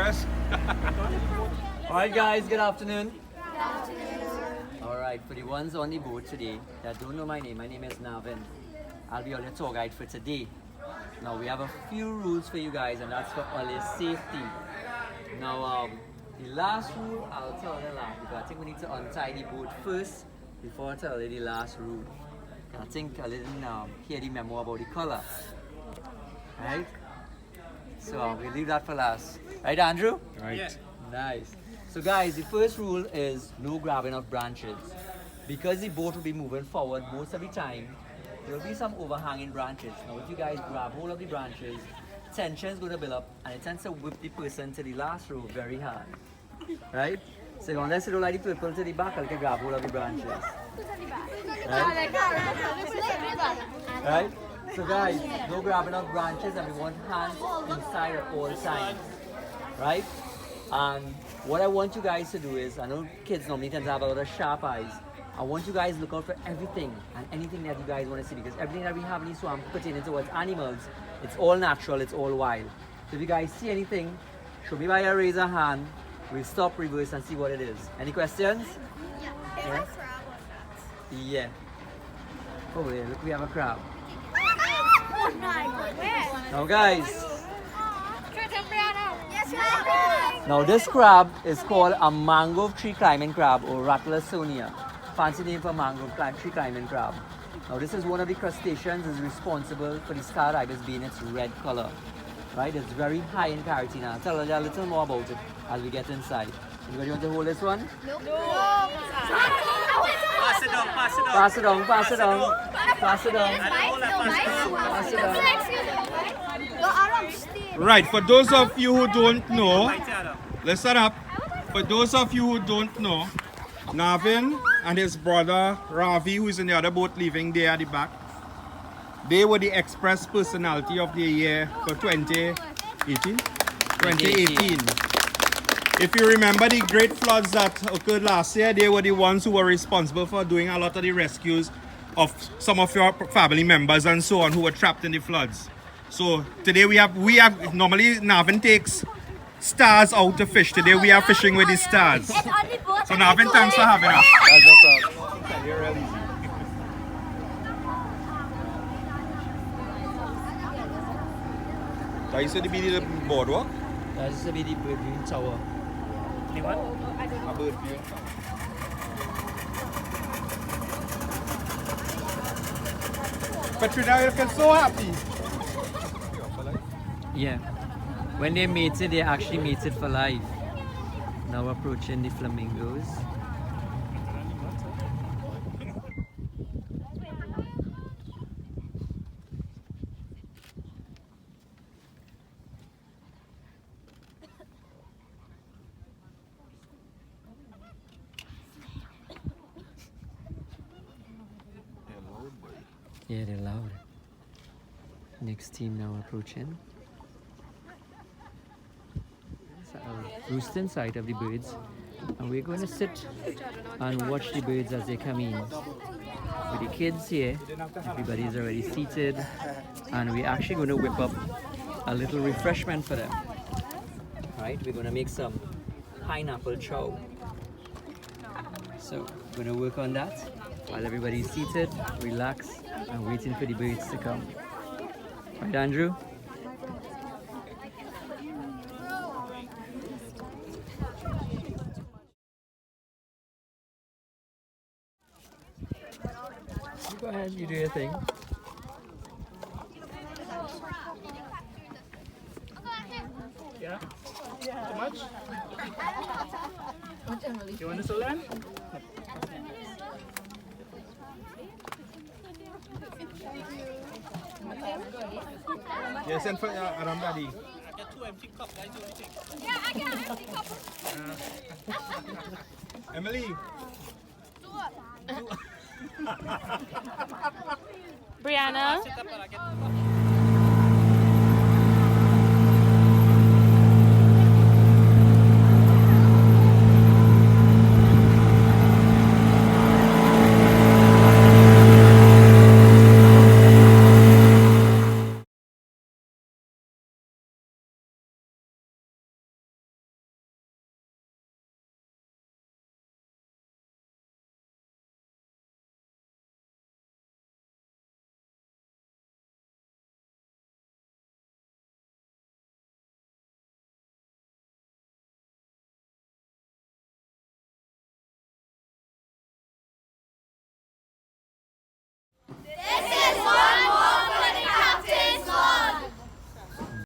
Cheers. Alright guys, good afternoon. Alright, for the ones on the boat today that don't know my name is Navin. I'll be your tour guide for today. Now we have a few rules for you guys, and that's for all your safety. Now the last rule I'll tell you last, because I think we need to untie the boat first before I tell you the last rule. I think I didn't hear the memo about the color. Right? So we'll leave that for last. Right, Andrew? Right. Yeah. Nice. So guys, the first rule is no grabbing of branches. Because the boat will be moving forward most of the time, there will be some overhanging branches. Now if you guys grab hold of the branches, tension is going to build up and it tends to whip the person to the last row very hard. Right? So unless you don't like the people to the back, you can grab hold of the branches. Right? Right? So guys, no grabbing of branches, and we want hands inside at all times. Right? And what I want you guys to do is, I know kids normally tend to have a lot of sharp eyes. I want you guys to look out for everything and anything that you guys want to see, because everything that we have in the swamp pertaining towards animals, it's all natural, it's all wild. So if you guys see anything, show me by a raise a hand. We'll stop, reverse, and see what it is. Any questions? Yeah. Yeah. Oh yeah, look, we have a crab. Now guys, now this crab is called a mangrove tree climbing crab, or Ratlasonia. Fancy name for mangrove tree climbing crab. Now this is one of the crustaceans is responsible for the star ibis being its red color. Right? It's very high in carotene. I'll tell you a little more about it as we get inside. Anybody want to hold this one? No. Pass it down, pass it down. Pass it on, pass it on. Pass it on. Pass it on. Right, for those of you who don't know, listen up. For those of you who don't know, Navin and his brother Ravi, who is in the other boat leaving there at the back, they were the express personality of the year for 2018. If you remember the great floods that occurred last year, they were the ones who were responsible for doing a lot of the rescues of some of your family members and so on who were trapped in the floods. So today we have normally Navin takes stars out to fish. Today we are fishing with the stars. So Navin, thanks for having us. That's no problem. You're real easy. That used to be the boardwalk? That used to be the bird viewing tower. The what? A bird viewing tower. Katrina, you feel so happy. Yeah. When they mated, they actually mated for life. Now approaching the flamingos. Yeah, they're loud. Next team now approaching. So I'll roost inside of the birds, and we're going to sit and watch the birds as they come in. With the kids here, everybody's already seated, and we're actually going to whip up a little refreshment for them. Right, we're going to make some pineapple chow. So we're going to work on that while everybody's seated, relax, and waiting for the birds to come. Right, Andrew? Go ahead, you do your thing. Yeah? Too much? You want to slow down? Yes, and for Aram Daddy. I got 2 empty cups, guys. What do you think? Yeah, I got an empty cup. Emily. Brianna. Sit up and I get